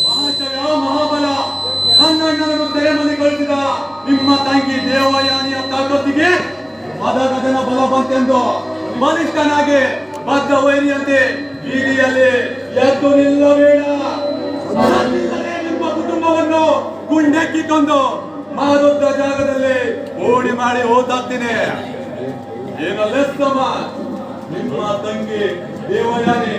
ಮಹಾಶಯ ಮಹಾಬಲ, ನನ್ನಣ್ಣನನ್ನು ಸೆರೆಮನೆ ಕಳಿಸಿದ ನಿಮ್ಮ ತಂಗಿ ದೇವಯಾನಿಯ ತಾಕತ್ತಿಗೆ ಮದಗಜನ ಬಲ ಬಂತೆಂದು ಬಲಿಷ್ಠನಾಗಿ ಬದ್ಧ ವೈರಿಯಂತೆ ಬೀದಿಯಲ್ಲಿ ಎದ್ದು ನಿಲ್ಲಬೇಡ. ನಾನಿಲ್ಲದೆ ನಿಮ್ಮ ಕುಟುಂಬವನ್ನು ಗುಂಡೆಕ್ಕಿಕೊಂಡು ಮಾರುದ್ದ ಜಾಗದಲ್ಲಿ ಓಡಿ ಮಾಡಿ ಹೋಗ್ತಾಗ್ತೀನಿ. ಏನಲ್ಲ ನಿಮ್ಮ ತಂಗಿ ದೇವಯಾನಿ